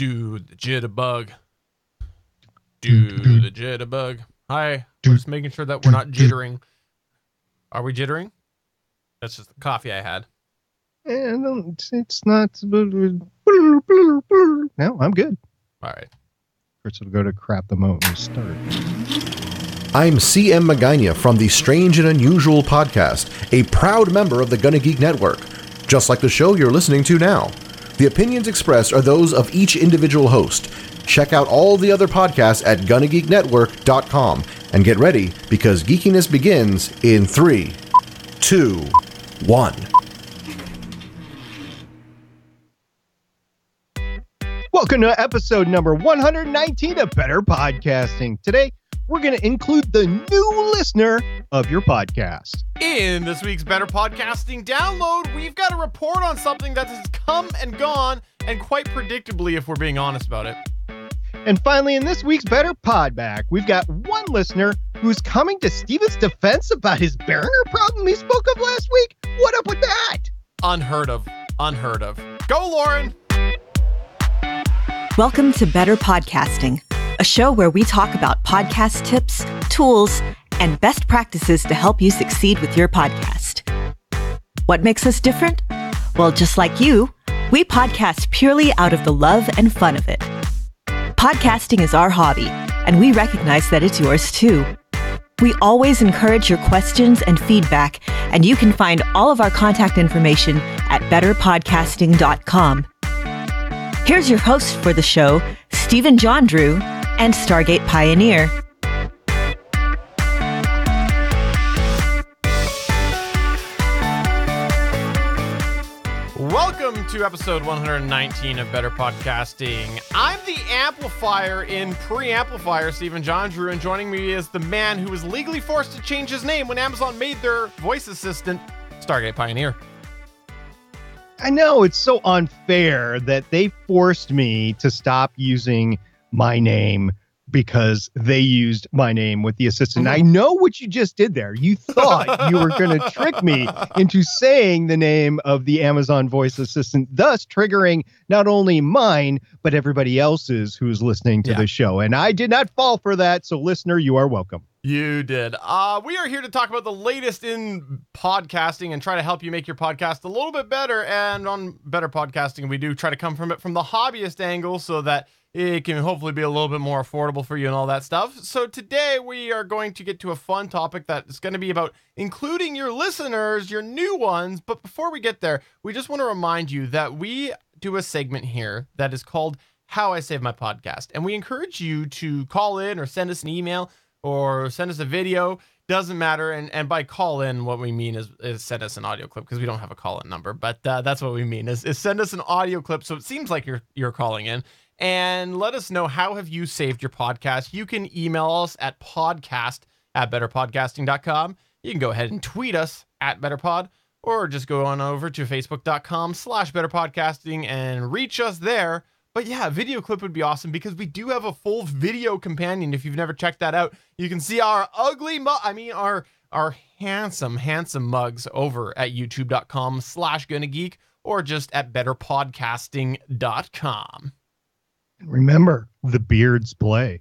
Do the jitterbug. Do the jitterbug. Hi. We're just making sure that we're not jittering. Are we jittering? That's just the coffee I had. And it's not. No, I'm good. All right. First, we'll go to crap the moment we start. I'm CM Magana from the Strange and Unusual podcast, a proud member of the Gonna Geek Network, just like the show you're listening to now. The opinions expressed are those of each individual host. Check out all the other podcasts at GonnaGeekNetwork.com and get ready because geekiness begins in 3, 2, 1. Welcome to episode number 119 of Better Podcasting. Today, we're going to include the new listener of your podcast. In this week's Better Podcasting download, we've got a report on something that has come and gone, and quite predictably, if we're being honest about it. And finally, in this week's Better Podback, we've got one listener who's coming to Steven's defense about his Behringer problem he spoke of last week. What up with that? Unheard of. Unheard of. Go, Lauren! Welcome to Better Podcasting, a show where we talk about podcast tips, tools, and best practices to help you succeed with your podcast. What makes us different? Well, just like you, we podcast purely out of the love and fun of it. Podcasting is our hobby, and we recognize that it's yours too. We always encourage your questions and feedback, and you can find all of our contact information at betterpodcasting.com. Here's your host for the show, Stephen John Drew and Stargate Pioneer. Welcome to episode 119 of Better Podcasting. I'm the amplifier in pre-amplifier, Stephen John Drew, and joining me is the man who was legally forced to change his name when Amazon made their voice assistant, Stargate Pioneer. I know it's so unfair that they forced me to stop using my name because they used my name with the assistant. I know what you just did there. You thought you were going to trick me into saying the name of the Amazon voice assistant, thus triggering not only mine, but everybody else's who's listening to the show. And I did not fall for that. So listener, you are welcome. You did. We are here to talk about the latest in podcasting and try to help you make your podcast a little bit better. And on Better Podcasting, we do try to come from it from the hobbyist angle so that it can hopefully be a little bit more affordable for you and all that stuff. So today we are going to get to a fun topic that is going to be about including your listeners, your new ones. But before we get there, we just want to remind you that we do a segment here that is called How I Save My Podcast. And we encourage you to call in or send us an email or send us a video. Doesn't matter. And by call in, what we mean is send us an audio clip because we don't have a call in number. But that's what we mean is send us an audio clip. So it seems like you're calling in. And let us know, how have you saved your podcast? You can email us at podcast@betterpodcasting.com. You can go ahead and tweet us at betterpod, or just go on over to facebook.com/betterpodcasting and reach us there. But yeah, a video clip would be awesome because we do have a full video companion. If you've never checked that out, you can see our our handsome mugs over at youtube.com/GonnaGeek or just at betterpodcasting.com. Remember, the beards play.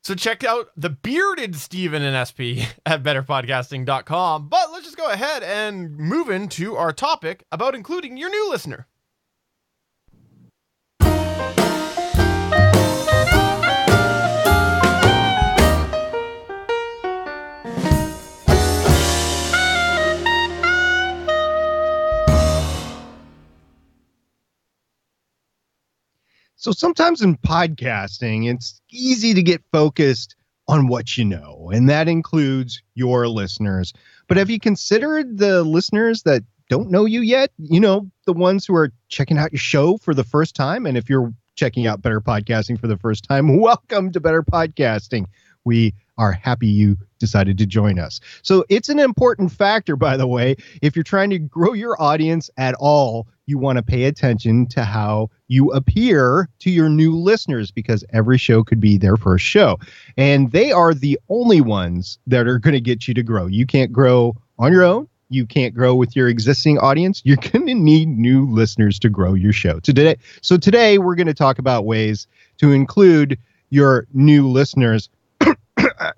So check out the bearded Steven and SP at betterpodcasting.com. But let's just go ahead and move into our topic about including your new listener. So sometimes in podcasting, it's easy to get focused on what you know, and that includes your listeners. But have you considered the listeners that don't know you yet? You know, the ones who are checking out your show for the first time. And if you're checking out Better Podcasting for the first time, welcome to Better Podcasting. We are happy you decided to join us. So it's an important factor, by the way. If you're trying to grow your audience at all, you want to pay attention to how you appear to your new listeners, because every show could be their first show. And they are the only ones that are going to get you to grow. You can't grow on your own. you can't grow with your existing audience, you're going to need new listeners to grow your show. Today, we're going to talk about ways to include your new listeners.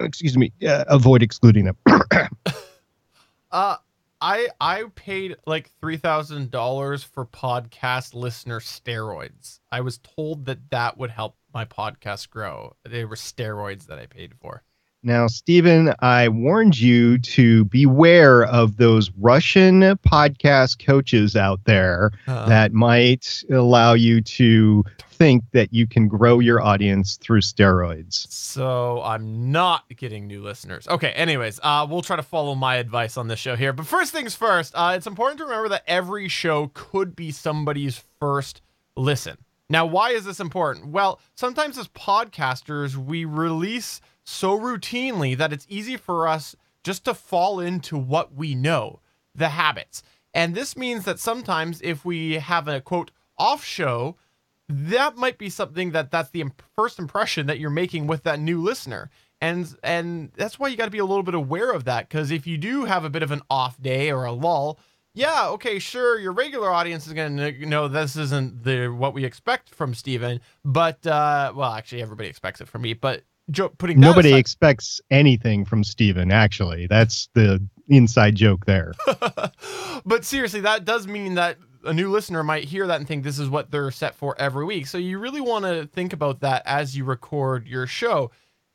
Excuse me. Avoid excluding them. I paid like $3,000 for podcast listener steroids. I was told that would help my podcast grow. They were steroids that I paid for. Now, Stephen, I warned you to beware of those Russian podcast coaches out there that might allow you to think that you can grow your audience through steroids. So I'm not getting new listeners. Okay, anyways, we'll try to follow my advice on this show here. But first things first, it's important to remember that every show could be somebody's first listen. Now, why is this important? Well, sometimes as podcasters, we release so routinely that it's easy for us just to fall into what we know, the habits. And this means that sometimes if we have a quote off show, that might be something that's the first impression that you're making with that new listener. And that's why you got to be a little bit aware of that, because if you do have a bit of an off day or a lull, yeah, okay, sure, your regular audience is going to know this isn't what we expect from Stephen, but well, actually everybody expects it from me, but nobody expects anything from Stephen, actually. That's the inside joke there. But seriously, that does mean that a new listener might hear that and think this is what they're set for every week. So you really want to think about that as you record your show.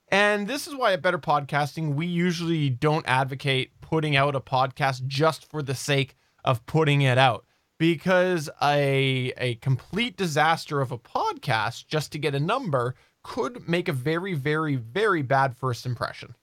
And this is why at Better Podcasting, we usually don't advocate putting out a podcast just for the sake of putting it out, because a complete disaster of a podcast just to get a number could make a very, very, very bad first impression.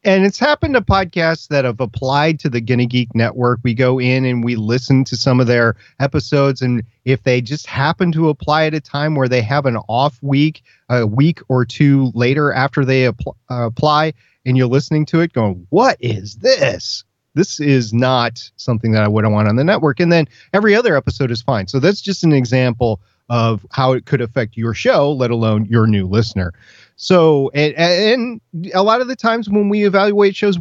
And it's happened to podcasts that have applied to the Gonna Geek Network. We go in and we listen to some of their episodes, and if they just happen to apply at a time where they have an off week, a week or two later after they apply, and you're listening to it going, what is this? This is not something that I would want on the network. And then every other episode is fine. So that's just an example of how it could affect your show, let alone your new listener. So, and a lot of the times when we evaluate shows,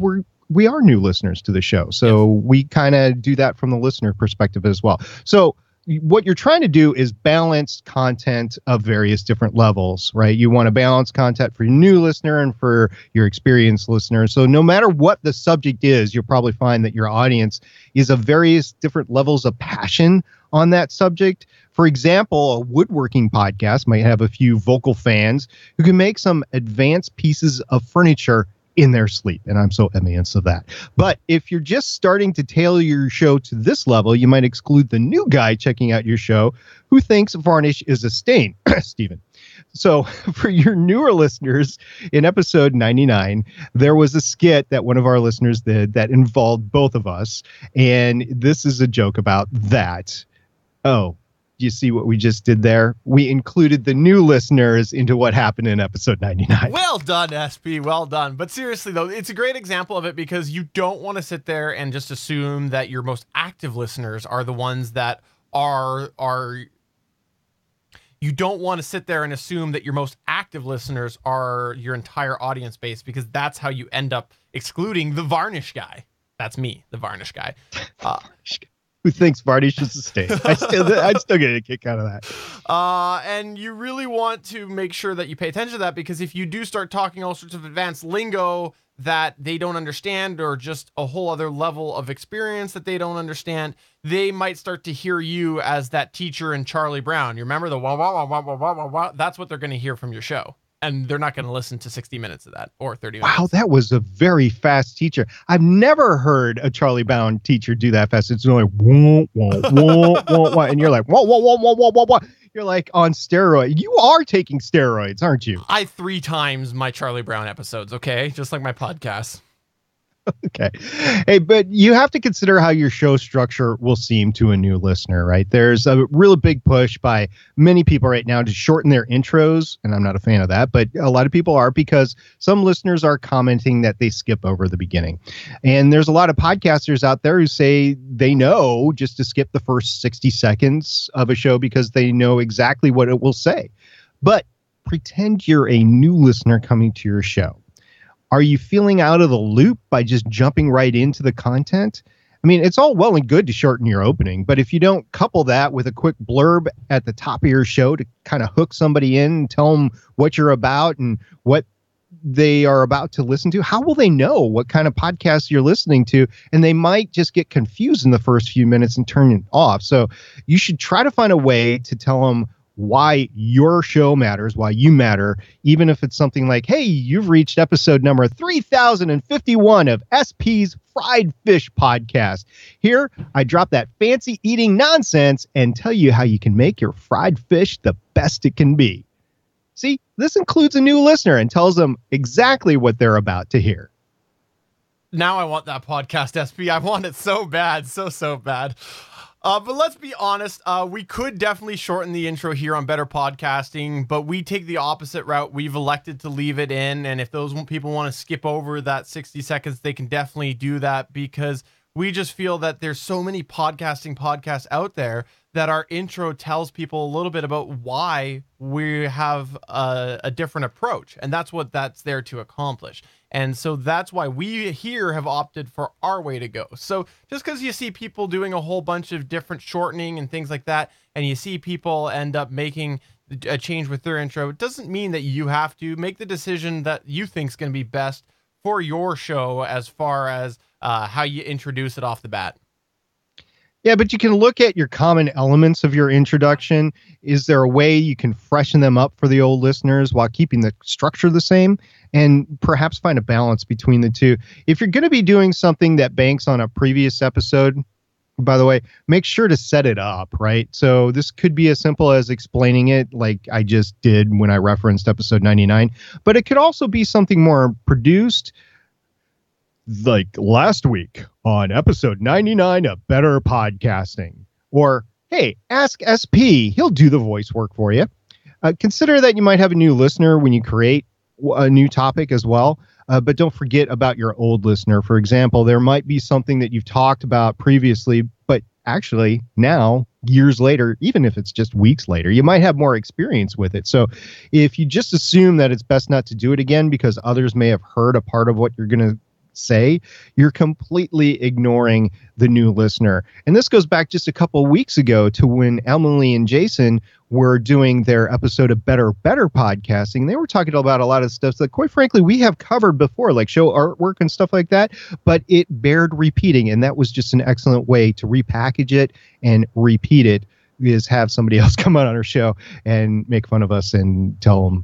we are new listeners to the show. So we kind of do that from the listener perspective as well. So what you're trying to do is balance content of various different levels, right? You want to balance content for your new listener and for your experienced listener. So no matter what the subject is, you'll probably find that your audience is of various different levels of passion on that subject. For example, a woodworking podcast might have a few vocal fans who can make some advanced pieces of furniture in their sleep. And I'm so envious of that. But if you're just starting to tailor your show to this level, you might exclude the new guy checking out your show who thinks varnish is a stain, Stephen. So for your newer listeners, in episode 99, there was a skit that one of our listeners did that involved both of us. And this is a joke about that. Oh, you see what we just did there? We included the new listeners into what happened in episode 99. Well done, SP. Well done. But seriously, though, it's a great example of it, because you don't want to sit there and just assume that your most active listeners are the ones that are. You don't want to sit there and assume that your most active listeners are your entire audience base, because that's how you end up excluding the varnish guy. That's me, the varnish guy. Who thinks varnish is a stain. I'd still get a kick out of that. And you really want to make sure that you pay attention to that, because if you do start talking all sorts of advanced lingo that they don't understand, or just a whole other level of experience that they don't understand, they might start to hear you as that teacher in Charlie Brown. You remember the wah, wah, wah, wah, wah, wah, wah? That's what they're going to hear from your show. And they're not going to listen to 60 minutes of that, or 30 minutes. Wow, that was a very fast teacher. I've never heard a Charlie Brown teacher do that fast. It's only wah, wah, wah, wah, wah, and you're like, wah, wah, wah, wah, wah, wah, wah. You're like on steroids. You are taking steroids, aren't you? I 3 times my Charlie Brown episodes, okay? Just like my podcast. Okay. Hey, but you have to consider how your show structure will seem to a new listener, right? There's a really big push by many people right now to shorten their intros, and I'm not a fan of that, but a lot of people are, because some listeners are commenting that they skip over the beginning. And there's a lot of podcasters out there who say they know just to skip the first 60 seconds of a show because they know exactly what it will say. But pretend you're a new listener coming to your show. Are you feeling out of the loop by just jumping right into the content? I mean, it's all well and good to shorten your opening, but if you don't couple that with a quick blurb at the top of your show to kind of hook somebody in and tell them what you're about and what they are about to listen to, how will they know what kind of podcast you're listening to? And they might just get confused in the first few minutes and turn it off. So you should try to find a way to tell them why your show matters, why you matter, even if it's something like, hey, you've reached episode number 3051 of SP's Fried Fish Podcast. Here, I drop that fancy eating nonsense and tell you how you can make your fried fish the best it can be. See, this includes a new listener and tells them exactly what they're about to hear. Now I want that podcast, SP. I want it so bad, so bad. But let's be honest, we could definitely shorten the intro here on Better Podcasting, but we take the opposite route. We've elected to leave it in, and if those people want to skip over that 60 seconds, they can definitely do that, because we just feel that there's so many podcasts out there that our intro tells people a little bit about why we have a different approach. And that's what that's there to accomplish. And so that's why we here have opted for our way to go. So just because you see people doing a whole bunch of different shortening and things like that, and you see people end up making a change with their intro, it doesn't mean that you have to make the decision that you think is going to be best for your show as far as how you introduce it off the bat. Yeah, but you can look at your common elements of your introduction. Is there a way you can freshen them up for the old listeners while keeping the structure the same, and perhaps find a balance between the two? If you're going to be doing something that banks on a previous episode, by the way, make sure to set it up, right? So this could be as simple as explaining it like I just did when I referenced episode 99, but it could also be something more produced, like last week on episode 99 of Better Podcasting. Or, hey, ask SP. He'll do the voice work for you. Consider that you might have a new listener when you create a new topic as well. But don't forget about your old listener. For example, there might be something that you've talked about previously, but actually now, years later, even if it's just weeks later, you might have more experience with it. So if you just assume that it's best not to do it again because others may have heard a part of what you're going to say, you're completely ignoring the new listener. And this goes back just a couple of weeks ago to when Emily and Jason were doing their episode of Better Podcasting. They were talking about a lot of stuff that, quite frankly, we have covered before, like show artwork and stuff like that, but it bared repeating. And that was just an excellent way to repackage it and repeat it, is have somebody else come on our show and make fun of us and tell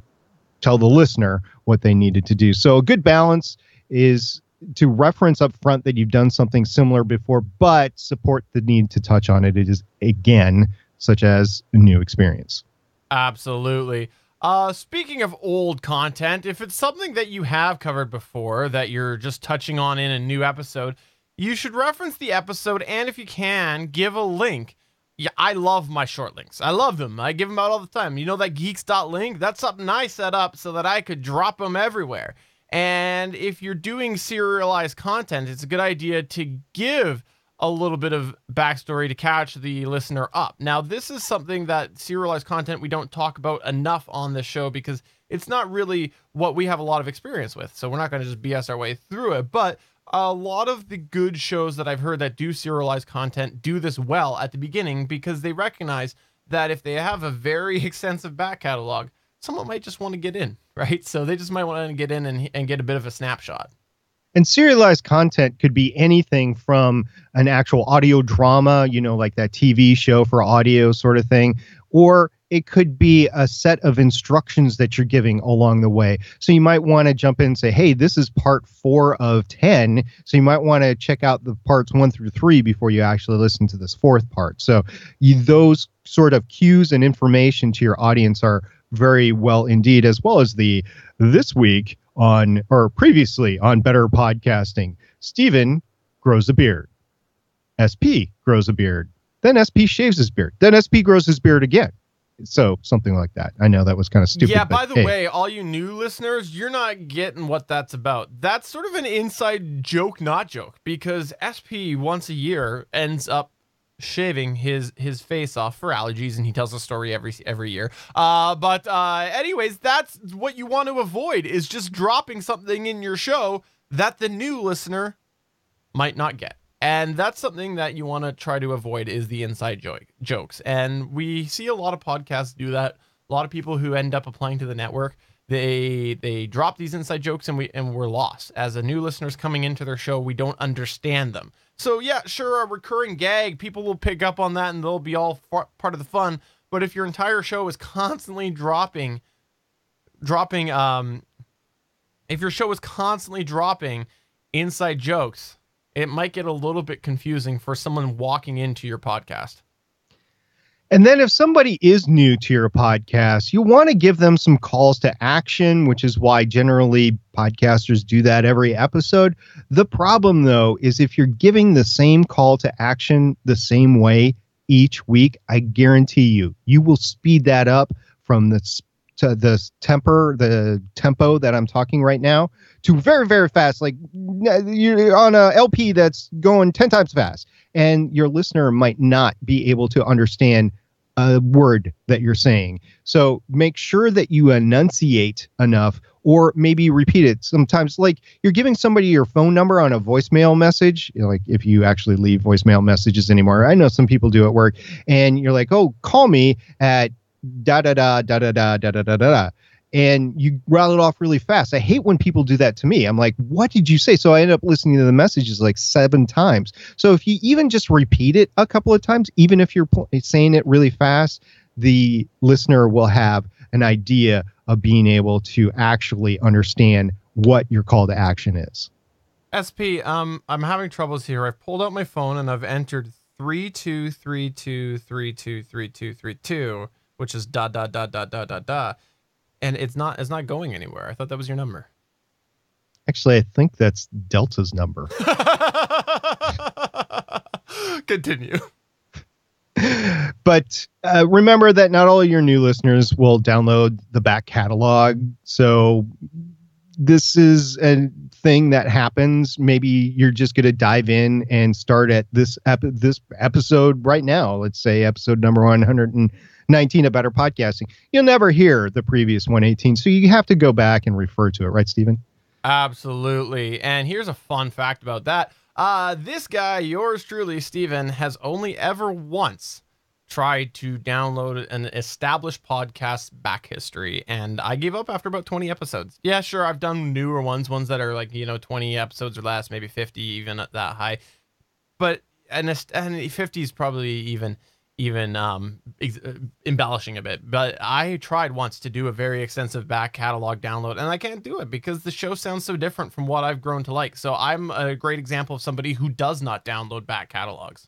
the listener what they needed to do. So a good balance is to reference up front that you've done something similar before, but support the need to touch on it. It is, again, such as a new experience. Absolutely. Speaking of old content, if it's something that you have covered before that you're just touching on in a new episode, you should reference the episode, and if you can, give a link. Yeah, I love my short links. I love them. I give them out all the time. You know that geeks.link? That's something I set up so that I could drop them everywhere. And if you're doing serialized content, it's a good idea to give a little bit of backstory to catch the listener up. Now, this is something that serialized content we don't talk about enough on this show because it's not really what we have a lot of experience with. So we're not going to just BS our way through it. But a lot of the good shows that I've heard that do serialized content do this well at the beginning because they recognize that if they have a very extensive back catalog, someone might just want to get in, right? So they just might want to get in and get a bit of a snapshot. And serialized content could be anything from an actual audio drama, like that TV show for audio sort of thing, or it could be a set of instructions that you're giving along the way. So you might want to jump in and say, hey, this is part 4 of 10. So you might want to check out the parts 1 through 3 before you actually listen to this 4th part. So those sort of cues and information to your audience are very well indeed, as well as the this week on, or previously on Better Podcasting, Steven grows a beard. SP grows a beard. Then SP shaves his beard. Then SP grows his beard again. So something like that. I know that was kind of stupid. Yeah, by the way, all you new listeners, you're not getting what that's about. That's sort of an inside joke, not joke, because SP once a year ends up shaving his face off for allergies, and he tells a story every year. But anyways, that's what you want to avoid, is just dropping something in your show that the new listener might not get. And that's something that you want to try to avoid is the inside jokes. And we see a lot of podcasts do that. A lot of people who end up applying to the network, they drop these inside jokes and we're lost. As a new listeners coming into their show, we don't understand them. So yeah, sure, a recurring gag, people will pick up on that and they'll be all part of the fun. But if your entire show is constantly dropping, if your show is constantly dropping inside jokes, it might get a little bit confusing for someone walking into your podcast. And then if somebody is new to your podcast, you want to give them some calls to action, which is why generally podcasters do that every episode. The problem, though, is if you're giving the same call to action the same way each week, I guarantee you will speed that up from the tempo that I'm talking right now to very, very fast. Like you're on a LP that's going 10 times fast, and your listener might not be able to understand a word that you're saying. So make sure that you enunciate enough, or maybe repeat it. Sometimes, like, you're giving somebody your phone number on a voicemail message, like if you actually leave voicemail messages anymore. I know some people do at work, and you're like, oh, call me at da da da da da da da da da da, and you rattle it off really fast. I hate when people do that to me. I'm like, what did you say? So I end up listening to the messages like 7 times. So if you even just repeat it a couple of times, even if you're saying it really fast, the listener will have an idea of being able to actually understand what your call to action is. SP, I'm having troubles here. I've pulled out my phone and I've entered 3232323232, which is da da da da da da da, and it's not going anywhere. I thought that was your number. Actually, I think that's Delta's number. Continue. But remember that not all of your new listeners will download the back catalog. So this is a thing that happens. Maybe you're just going to dive in and start at this episode right now. Let's say episode number 119 of Better Podcasting. You'll never hear the previous 118. So you have to go back and refer to it. Right, Stephen? Absolutely. And here's a fun fact about that. This guy, yours truly, Stephen, has only ever once tried to download an established podcast back history, and I gave up after about 20 episodes. Yeah, sure, I've done newer ones that are like, 20 episodes or less, maybe 50, even at that high. But and 50 is probably even embellishing a bit. But I tried once to do a very extensive back catalog download, and I can't do it because the show sounds so different from what I've grown to like. So I'm a great example of somebody who does not download back catalogs.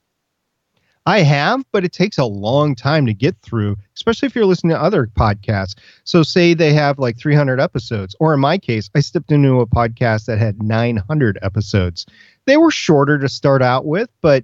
I have, but it takes a long time to get through, especially if you're listening to other podcasts. So say they have like 300 episodes, or in my case, I stepped into a podcast that had 900 episodes. They were shorter to start out with, but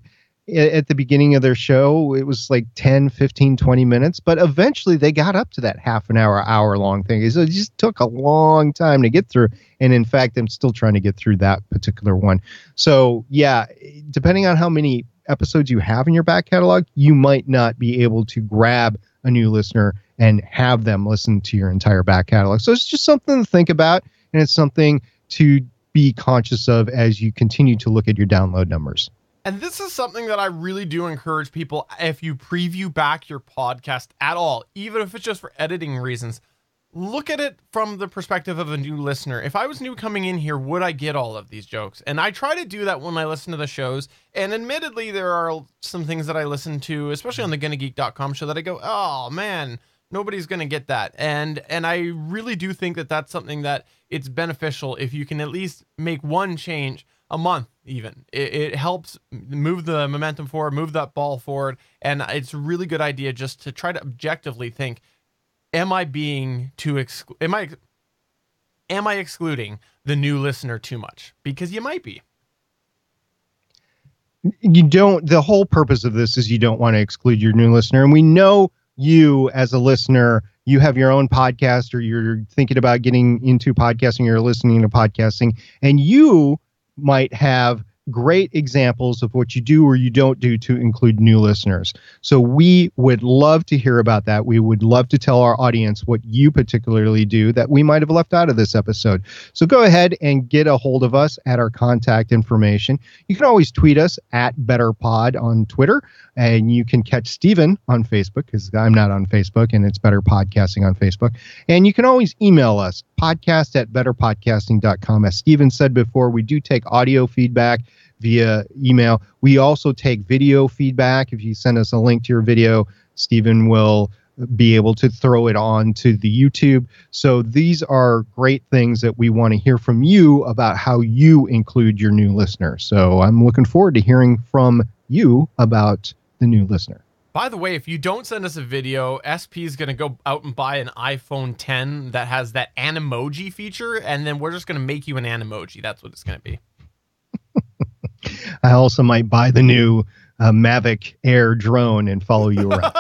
at the beginning of their show, it was like 10, 15, 20 minutes. But eventually they got up to that half an hour long thing. So it just took a long time to get through. And in fact, I'm still trying to get through that particular one. So yeah, depending on how many episodes you have in your back catalog, you might not be able to grab a new listener and have them listen to your entire back catalog. So it's just something to think about, and it's something to be conscious of as you continue to look at your download numbers. And this is something that I really do encourage people, if you preview back your podcast at all, even if it's just for editing reasons, look at it from the perspective of a new listener. If I was new coming in here, would I get all of these jokes? And I try to do that when I listen to the shows. And admittedly, there are some things that I listen to, especially on the GonnaGeek.com show, that I go, oh man, nobody's going to get that. And I really do think that that's something that it's beneficial if you can at least make one change a month even. It helps move the momentum forward, move that ball forward. And it's a really good idea just to try to objectively think, am I excluding the new listener too much? Because you might be. The whole purpose of this is you don't want to exclude your new listener. And we know you as a listener, you have your own podcast, or you're thinking about getting into podcasting, or listening to podcasting, and you might have great examples of what you do or you don't do to include new listeners. So we would love to hear about that. We would love to tell our audience what you particularly do that we might have left out of this episode. So go ahead and get a hold of us at our contact information. You can always tweet us at BetterPod on Twitter, and you can catch Steven on Facebook, because I'm not on Facebook and it's Better Podcasting on Facebook. And you can always email us, podcast@betterpodcasting.com. As Steven said before, we do take audio feedback via email. We also take video feedback. If you send us a link to your video, Steven will be able to throw it on to the YouTube. So these are great things that we want to hear from you about how you include your new listener. So I'm looking forward to hearing from you about the new listener. By the way, if you don't send us a video, SP is going to go out and buy an iPhone 10 that has that Animoji feature, and then we're just going to make you an Animoji. That's what it's going to be. I also might buy the new Mavic Air drone and follow you around.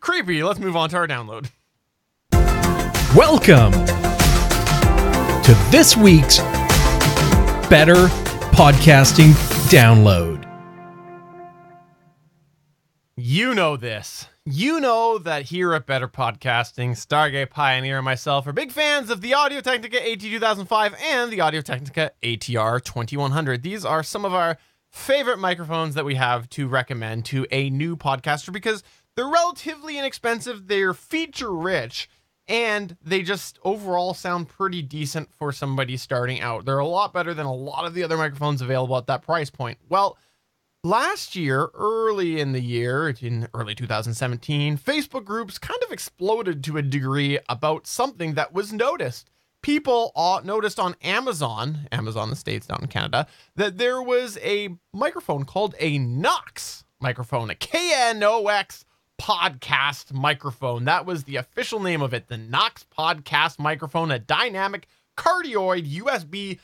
Creepy. Let's move on to our download. Welcome to this week's Better Podcasting Download. You know this. You know that here at Better Podcasting, Stargate Pioneer and myself are big fans of the Audio-Technica AT2005 and the Audio-Technica ATR 2100. These are some of our favorite microphones that we have to recommend to a new podcaster because they're relatively inexpensive, they're feature-rich, and they just overall sound pretty decent for somebody starting out. They're a lot better than a lot of the other microphones available at that price point. Well, last year, early in the year, in early 2017, Facebook groups kind of exploded to a degree about something that was noticed. People noticed on Amazon the States, down in Canada, that there was a microphone called a Knox microphone, a KNOX podcast microphone. That was the official name of it, the Knox podcast microphone, a dynamic cardioid USB/XLR.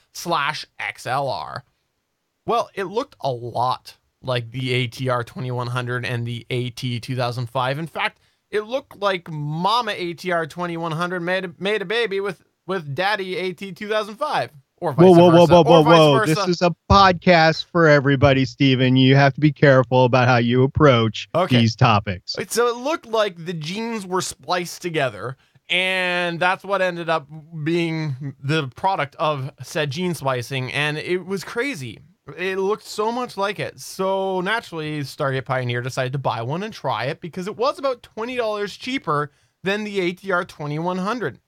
Well, it looked a lot like the ATR 2100 and the AT2005. In fact, it looked like Mama ATR 2100 made a baby with Daddy AT2005, or vice versa. Whoa. This is a podcast for everybody, Steven. You have to be careful about how you approach these topics. So it looked like the genes were spliced together, and that's what ended up being the product of said gene splicing, and it was crazy. It looked so much like it. So naturally, Stargate Pioneer decided to buy one and try it because it was about $20 cheaper than the ATR 2100.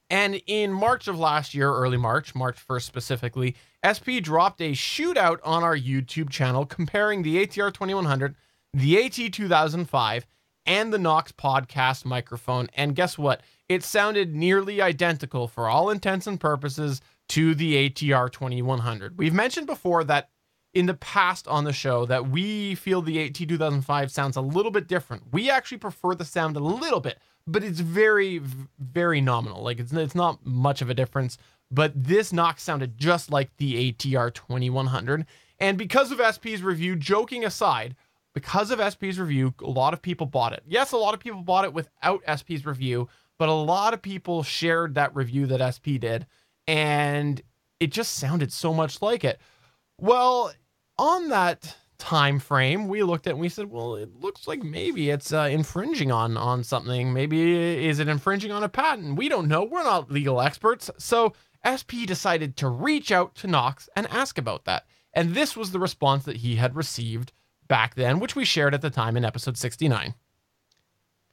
And in March of last year, early March 1st specifically, SP dropped a shootout on our YouTube channel comparing the ATR 2100, the AT2005, and the Knox podcast microphone. And guess what? It sounded nearly identical for all intents and purposes to the ATR 2100. We've mentioned before that in the past on the show that we feel the AT2005 sounds a little bit different. We actually prefer the sound a little bit, but it's very, very nominal. Like it's not much of a difference, but this Knox sounded just like the ATR 2100. And because of SP's review, joking aside, because of SP's review, a lot of people bought it. Yes, a lot of people bought it without SP's review, but a lot of people shared that review that SP did, and it just sounded so much like it. Well, on that time frame, we looked at it and we said, well, it looks like maybe it's infringing on something. Maybe is it infringing on a patent? We don't know. We're not legal experts. So SP decided to reach out to Knox and ask about that. And this was the response that he had received back then, which we shared at the time in episode 69.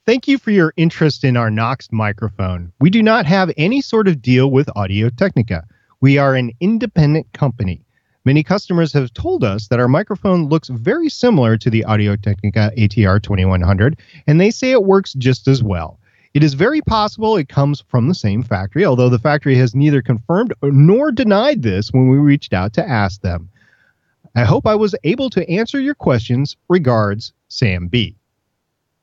Thank you for your interest in our Knox microphone. We do not have any sort of deal with Audio-Technica. We are an independent company. Many customers have told us that our microphone looks very similar to the Audio-Technica ATR 2100, and they say it works just as well. It is very possible it comes from the same factory, although the factory has neither confirmed nor denied this when we reached out to ask them. I hope I was able to answer your questions. Regards, Sam B.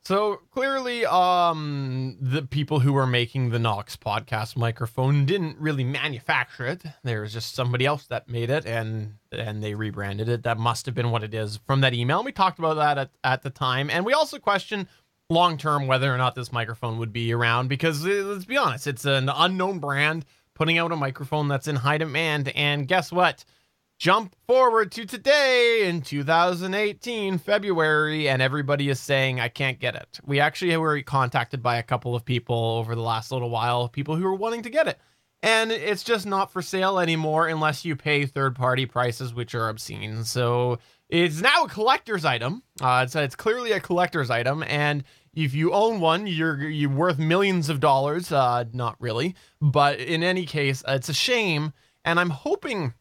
So clearly, the people who were making the Knox podcast microphone didn't really manufacture it. There was just somebody else that made it, and they rebranded it. That must have been what it is from that email. And we talked about that at the time. And we also questioned long-term whether or not this microphone would be around because, let's be honest, it's an unknown brand putting out a microphone that's in high demand. And guess what? jump forward to today in 2018, February, and everybody is saying, I can't get it. We actually were contacted by a couple of people over the last little while, people who were wanting to get it. And it's just not for sale anymore unless you pay third-party prices, which are obscene. So it's now a collector's item. It's clearly a collector's item, and if you own one, you're worth millions of dollars. Not really, but in any case, it's a shame, and I'm hoping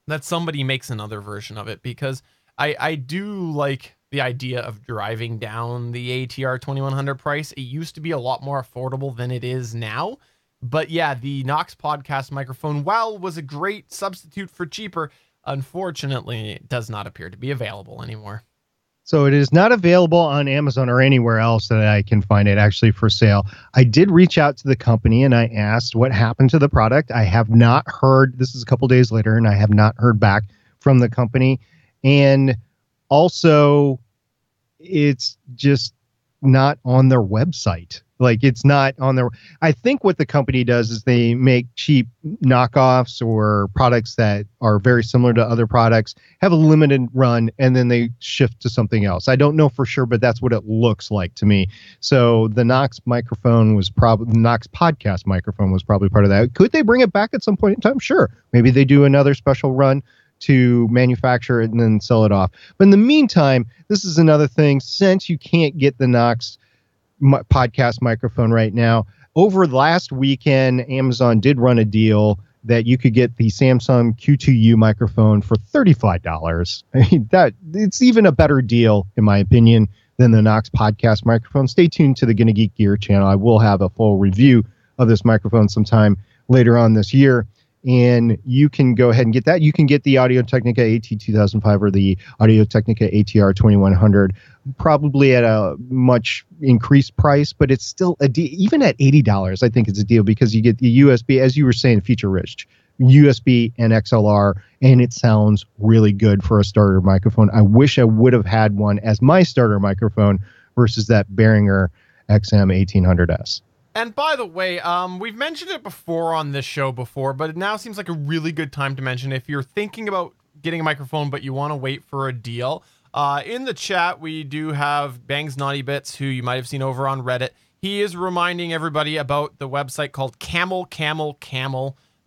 that somebody makes another version of it, because I do like the idea of driving down the ATR 2100 price. It used to be a lot more affordable than it is now. But yeah, the Knox podcast microphone, while was a great substitute for cheaper, unfortunately, it does not appear to be available anymore. So it is not available on Amazon or anywhere else that I can find it actually for sale. I did reach out to the company and I asked what happened to the product. I have not heard, this is a couple days later, and I have not heard back from the company. And also, it's just not on their website. Like, it's not on their, I think what the company does is they make cheap knockoffs or products that are very similar to other products, have a limited run, and then they shift to something else. I don't know for sure, but that's what it looks like to me. So the Knox microphone was probably, the Knox podcast microphone was probably part of that. Could they bring it back at some point in time? Sure. Maybe they do another special run to manufacture it and then sell it off. But in the meantime, this is another thing, since you can't get the Knox podcast microphone right now, over last weekend, Amazon did run a deal that you could get the Samsung Q2U microphone for $35. I mean, that it's even a better deal, in my opinion, than the Knox podcast microphone. Stay tuned to the Gonna Geek Gear channel. I will have a full review of this microphone sometime later on this year, and you can go ahead and get that. You can get the Audio-Technica AT2005 or the Audio-Technica ATR 2100, probably at a much increased price, but it's still a deal. Even at $80, I think it's a deal, because you get the USB, as you were saying, feature-rich, USB and XLR, and it sounds really good for a starter microphone. I wish I would have had one as my starter microphone versus that Behringer XM 1800S. And by the way, we've mentioned it before on this show before, but it now seems like a really good time to mention if you're thinking about getting a microphone, but you want to wait for a deal. In the chat, we do have Bangs Naughty Bits, who you might have seen over on Reddit. He is reminding everybody about the website called Camel.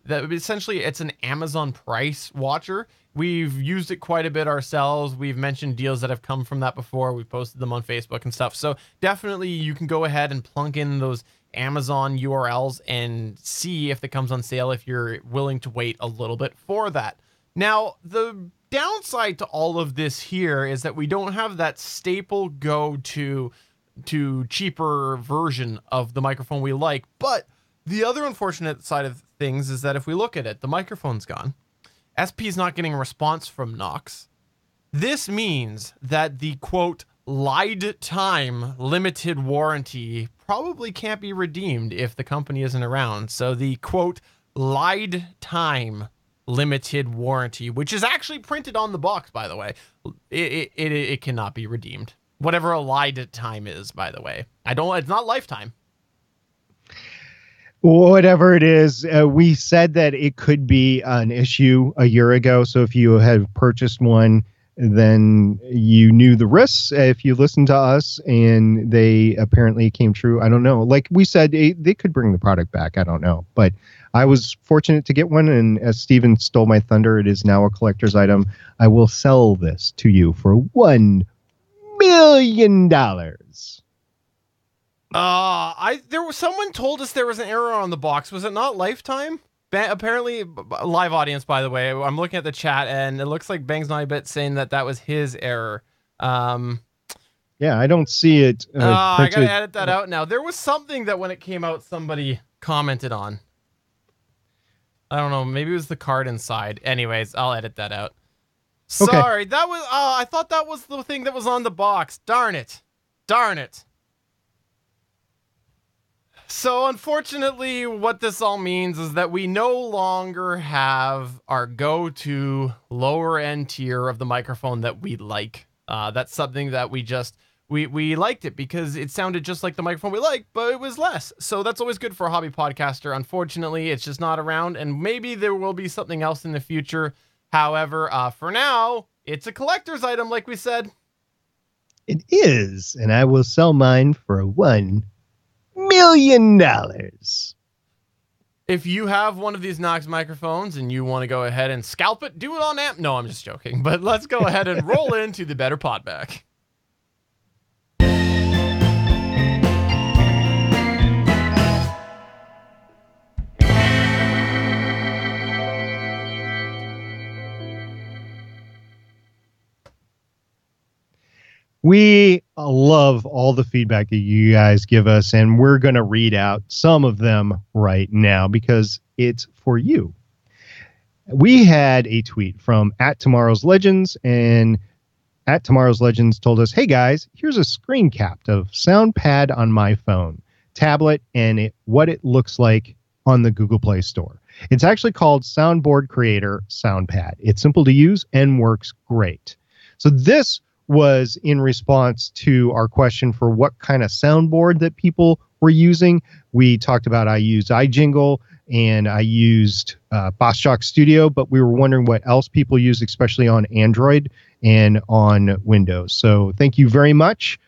That essentially, it's an Amazon price watcher. We've used it quite a bit ourselves. We've mentioned deals that have come from that before. We've posted them on Facebook and stuff. So definitely you can go ahead and plunk in those Amazon URLs and see if it comes on sale if you're willing to wait a little bit for that. Now, the downside to all of this here is that we don't have that staple go-to cheaper version of the microphone we like. But the other unfortunate side of things is that if we look at it, the microphone's gone. SP is not getting a response from Knox. This means that the, quote, lied time limited warranty probably can't be redeemed if the company isn't around. So the, quote, lied time limited warranty, which is actually printed on the box, by the way, it cannot be redeemed. Whatever a lied time is, by the way. It's not lifetime. Whatever it is, we said that it could be an issue a year ago. So if you have purchased one, then you knew the risks if you listened to us, and they apparently came true. I don't know. Like we said, they could bring the product back. I don't know. But I was fortunate to get one, and as Steven stole my thunder, it is now a collector's item. I will sell this to you for $1 million. Someone told us there was an error on the box. Was it not lifetime? Apparently, live audience, by the way, I'm looking at the chat and it looks like Bangs Naughty Bit saying that was his error. Yeah, I don't see it. I gotta edit that out now. There was something that when it came out, somebody commented on. I don't know. Maybe it was the card inside. Anyways, I'll edit that out. Sorry, okay. That was. I thought that was the thing that was on the box. Darn it. So unfortunately, what this all means is that we no longer have our go-to lower end tier of the microphone that we like. That's something that we liked it because it sounded just like the microphone we like, but it was less. So that's always good for a hobby podcaster. Unfortunately, it's just not around, and maybe there will be something else in the future. However, for now, it's a collector's item, like we said. It is, and I will sell mine for $1 million. If you have one of these Knox microphones and you want to go ahead and scalp it, do it on amp. No, I'm just joking. But let's go ahead and roll into the Better Pod Back. We love all the feedback that you guys give us, and we're going to read out some of them right now because it's for you. We had a tweet from @TomorrowsLegends, and @TomorrowsLegends told us, hey guys, here's a screen cap of SoundPad on my phone, tablet, and what it looks like on the Google Play Store. It's actually called Soundboard Creator SoundPad. It's simple to use and works great. So this was in response to our question for what kind of soundboard that people were using. We talked about I used iJingle and I used BossShock Studio, but we were wondering what else people use, especially on Android and on Windows. So thank you very much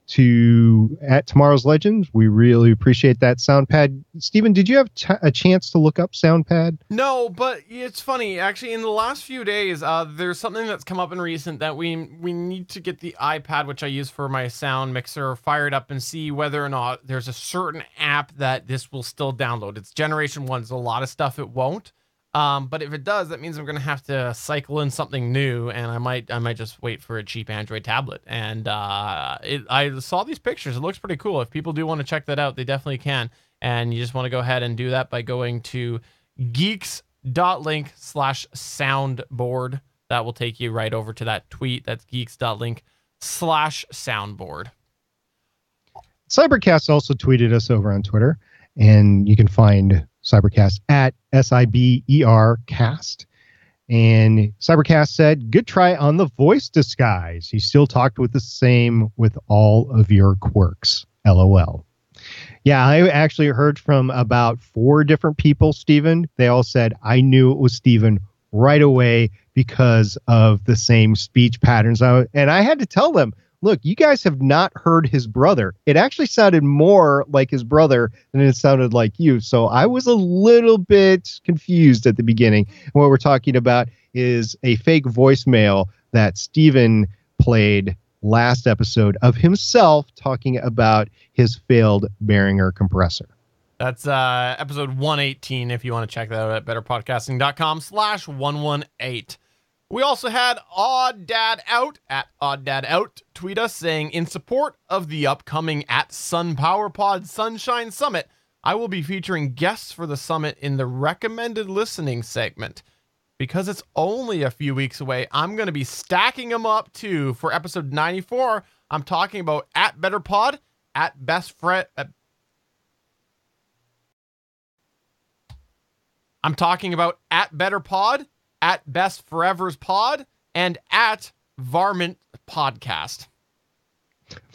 to @TomorrowsLegends. We really appreciate that SoundPad. Stephen, did you have a chance to look up SoundPad? No, but it's funny. Actually, in the last few days, there's something that's come up in recent that we need to get the iPad, which I use for my sound mixer, fired up and see whether or not there's a certain app that this will still download. It's Generation 1, so a lot of stuff it won't. But if it does, that means I'm going to have to cycle in something new, and I might just wait for a cheap Android tablet. And I saw these pictures. It looks pretty cool. If people do want to check that out, they definitely can. And you just want to go ahead and do that by going to geeks.link/soundboard. That will take you right over to that tweet. That's geeks.link/soundboard. Cybercast also tweeted us over on Twitter, and you can find Cybercast at SIBERcast. And Cybercast said, good try on the voice disguise. You still talked with the same with all of your quirks. LOL. Yeah, I actually heard from about 4 different people, Stephen. They all said, I knew it was Stephen right away because of the same speech patterns. And I had to tell them, look, you guys have not heard his brother. It actually sounded more like his brother than it sounded like you. So I was a little bit confused at the beginning. And what we're talking about is a fake voicemail that Stephen played last episode of himself talking about his failed Behringer compressor. That's episode 118 if you want to check that out at betterpodcasting.com/118. We also had Odd Dad Out at Odd Dad Out tweet us saying, in support of the upcoming @SunPowerPod Sunshine Summit, I will be featuring guests for the summit in the recommended listening segment. Because it's only a few weeks away, I'm going to be stacking them up too. For episode 94, I'm talking about @BetterPod, I'm talking about @BetterPod, @BestForeversPod, and @Varmint Podcast.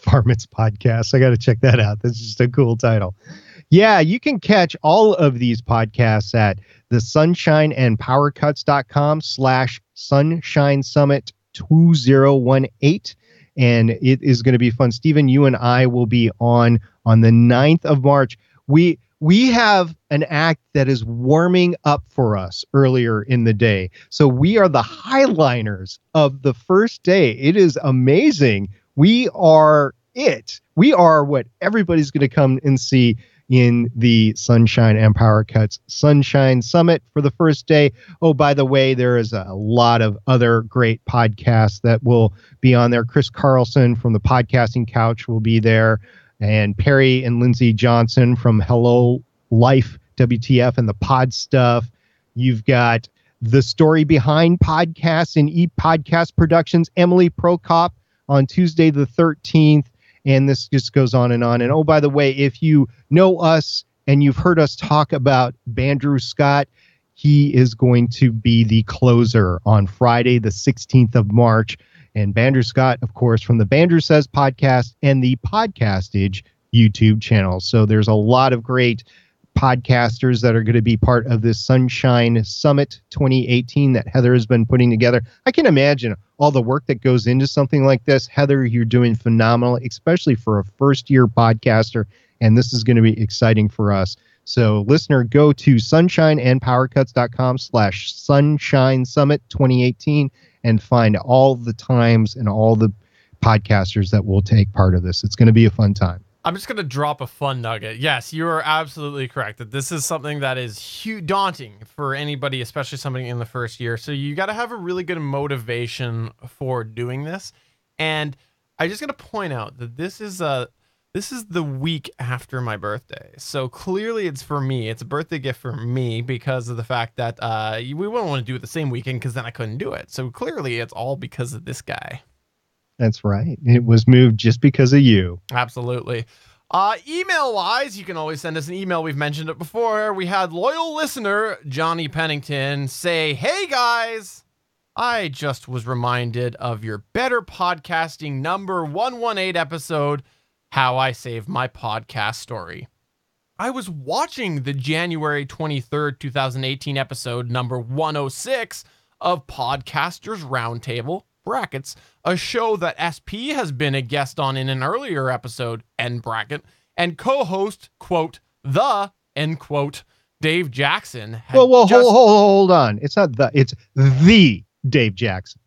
Varmint's Podcast. I got to check that out. That's just a cool title. Yeah, you can catch all of these podcasts at the sunshineandpowercuts.com/Sunshine Summit 2018. And it is going to be fun. Stephen, you and I will be on the 9th of March. We have an act that is warming up for us earlier in the day. So we are the highliners of the first day. It is amazing. We are it. We are what everybody's going to come and see in the Sunshine and Power Cuts Sunshine Summit for the first day. Oh, by the way, there is a lot of other great podcasts that will be on there. Chris Carlson from the Podcasting Couch will be there, and Perry and Lindsay Johnson from Hello Life WTF and the Pod Stuff. You've got the Story Behind Podcasts and ePodcast Productions, Emily Prokop on Tuesday the 13th. And this just goes on and on. And oh, by the way, if you know us and you've heard us talk about Bandrew Scott, he is going to be the closer on Friday, the 16th of March. And Bandrew Scott, of course, from the Bandrew Says podcast and the Podcastage YouTube channel. So there's a lot of great podcasters that are going to be part of this Sunshine Summit 2018 that Heather has been putting together. I can imagine all the work that goes into something like this. Heather, you're doing phenomenal, especially for a first-year podcaster, and this is going to be exciting for us. So, listener, go to sunshineandpowercuts.com/Sunshine Summit 2018 and find all the times and all the podcasters that will take part of this. It's going to be a fun time. I'm just going to drop a fun nugget. Yes, you are absolutely correct that this is something that is daunting for anybody, especially somebody in the first year. So you got to have a really good motivation for doing this. And I just got to point out that this is the week after my birthday. So clearly it's for me. It's a birthday gift for me because of the fact that we wouldn't want to do it the same weekend because then I couldn't do it. So clearly it's all because of this guy. That's right. It was moved just because of you. Absolutely. Email-wise, you can always send us an email. We've mentioned it before. We had loyal listener Johnny Pennington say, "Hey, guys, I just was reminded of your Better Podcasting number 118 episode, How I Saved My Podcast Story. I was watching the January 23rd, 2018 episode number 106 of Podcasters Roundtable, brackets, a show that SP has been a guest on in an earlier episode, end bracket, and co-host, quote, the, end quote, Dave Jackson. Hold on. It's not it's the Dave Jackson.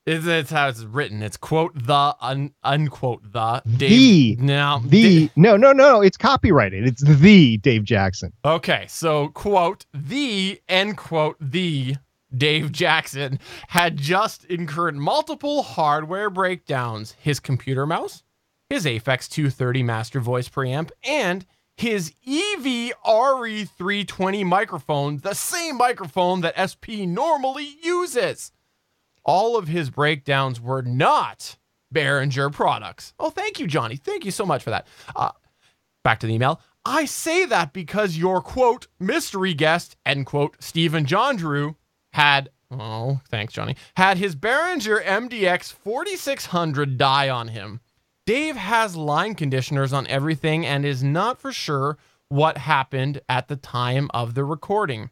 It's how it's written. It's quote, the, unquote, the, Dave. No, it's copyrighted. It's the Dave Jackson. Okay, so quote, the, end quote, the Dave Jackson had just incurred multiple hardware breakdowns. His computer mouse, his Aphex 230 master voice preamp, and his EV RE320 microphone, the same microphone that SP normally uses. All of his breakdowns were not Behringer products. Oh, thank you, Johnny. Thank you so much for that. Back to the email. I say that because your, quote, mystery guest, end quote, Stephen John Drew, had his Behringer MDX 4600 die on him. Dave has line conditioners on everything and is not for sure what happened at the time of the recording.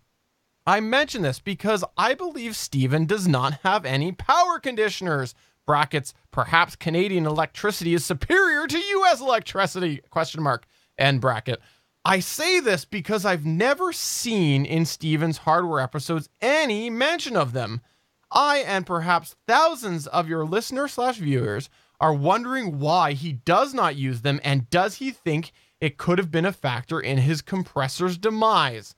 I mention this because I believe Steven does not have any power conditioners. Brackets, perhaps Canadian electricity is superior to US electricity, question mark, end bracket. I say this because I've never seen in Steven's hardware episodes any mention of them. I and perhaps thousands of your listeners/viewers are wondering why he does not use them, and does he think it could have been a factor in his compressor's demise?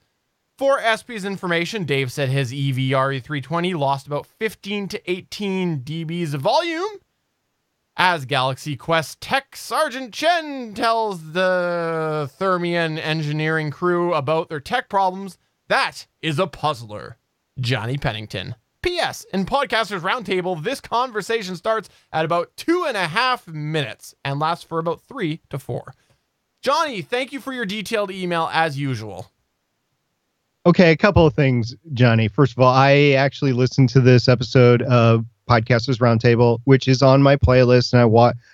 For SP's information, Dave said his EV RE320 lost about 15 to 18 dBs of volume. As Galaxy Quest Tech Sergeant Chen tells the Thermion engineering crew about their tech problems, that is a puzzler. Johnny Pennington. P.S. In Podcasters Roundtable, this conversation starts at about 2.5 minutes and lasts for about 3 to 4. Johnny, thank you for your detailed email as usual. Okay, a couple of things, Johnny. First of all, I actually listened to this episode of Podcasters Roundtable, which is on my playlist, and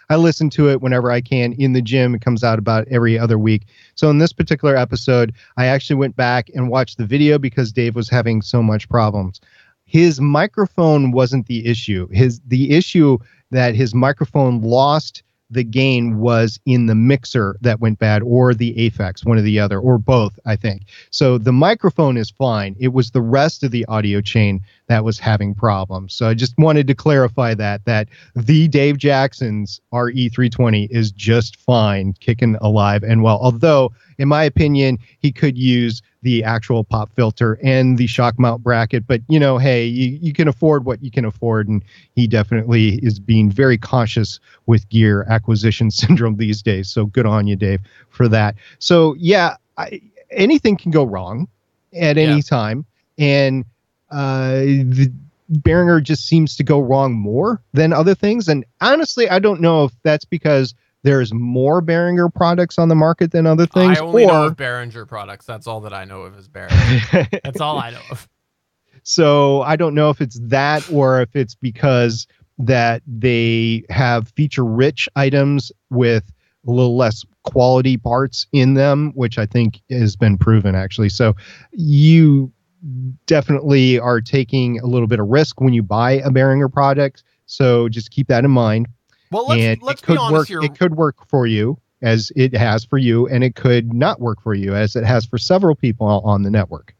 I listen to it whenever I can in the gym. It comes out about every other week. So in this particular episode, I actually went back and watched the video because Dave was having so much problems. His microphone wasn't the issue. The issue that his microphone lost the gain was in the mixer that went bad, or the Aphex, one or the other, or both, I think. So the microphone is fine. It was the rest of the audio chain that was having problems. So I just wanted to clarify that the Dave Jackson's RE320 is just fine, kicking alive and well. Although, in my opinion, he could use the actual pop filter and the shock mount bracket. But, hey, you can afford what you can afford. And he definitely is being very cautious with gear acquisition syndrome these days. So good on you, Dave, for that. So, yeah, anything can go wrong at any time. And the Behringer just seems to go wrong more than other things. And honestly, I don't know if that's because there's more Behringer products on the market than other things. I only know of Behringer products. That's all that I know of is Behringer. That's all I know of. So I don't know if it's that or if it's because that they have feature-rich items with a little less quality parts in them, which I think has been proven actually. So you definitely are taking a little bit of risk when you buy a Behringer product. So just keep that in mind. Well, And let's it could be honest work. here. It could work for you as it has for you, and it could not work for you as it has for several people on the network.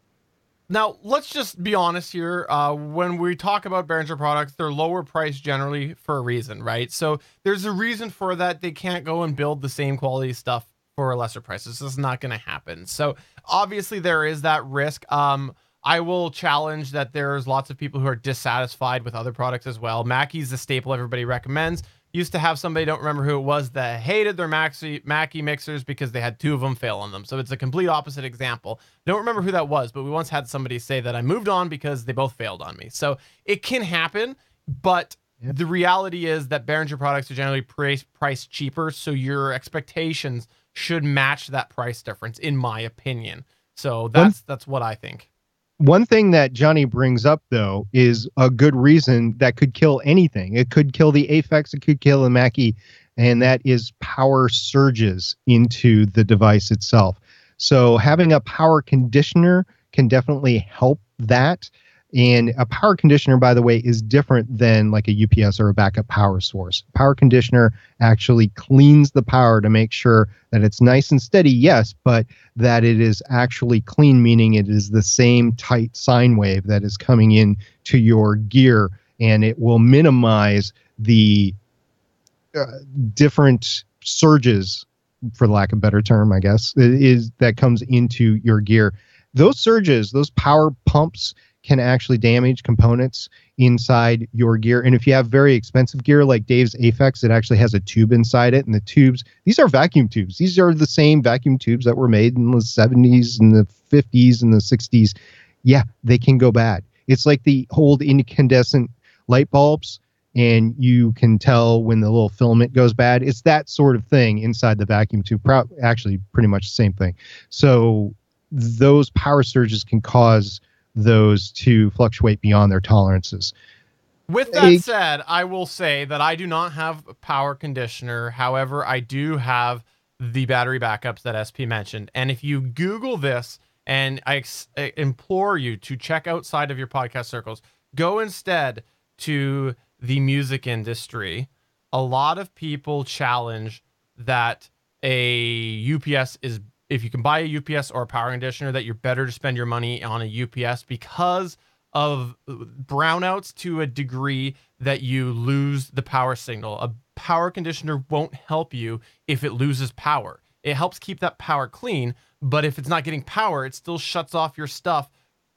Now, let's just be honest here. When we talk about Behringer products, they're lower priced generally for a reason, right? So there's a reason for that. They can't go and build the same quality stuff for a lesser price. This is not going to happen. So obviously there is that risk. I will challenge that there's lots of people who are dissatisfied with other products as well. Mackie's the staple everybody recommends. Used to have somebody, don't remember who it was, that hated their Mackie mixers because they had 2 of them fail on them. So it's a complete opposite example. Don't remember who that was, but we once had somebody say that I moved on because they both failed on me. So it can happen, but the reality is that Behringer products are generally priced cheaper, so your expectations should match that price difference, in my opinion. So that's what I think. One thing that Johnny brings up, though, is a good reason that could kill anything. It could kill the Aphex, it could kill the Mackie, and that is power surges into the device itself. So having a power conditioner can definitely help that. And a power conditioner, by the way, is different than like a UPS or a backup power source. Power conditioner actually cleans the power to make sure that it's nice and steady, yes, but that it is actually clean, meaning it is the same tight sine wave that is coming in to your gear, and it will minimize the different surges, for lack of a better term, I guess, that comes into your gear. Those surges, those power pumps, can actually damage components inside your gear. And if you have very expensive gear like Dave's Aphex, it actually has a tube inside it. And the tubes, these are vacuum tubes. These are the same vacuum tubes that were made in the 70s and the 50s and the 60s. Yeah, they can go bad. It's like the old incandescent light bulbs, and you can tell when the little filament goes bad. It's that sort of thing inside the vacuum tube. Actually, pretty much the same thing. So those power surges can cause those to fluctuate beyond their tolerances. With that said, I will say that I do not have a power conditioner. However, I do have the battery backups that SP mentioned. And if you Google this, and I implore you to check outside of your podcast circles, go instead to the music industry. A lot of people challenge that a UPS is, if you can buy a UPS or a power conditioner, that you're better to spend your money on a UPS because of brownouts to a degree that you lose the power signal. A power conditioner won't help you if it loses power. It helps keep that power clean, but if it's not getting power, it still shuts off your stuff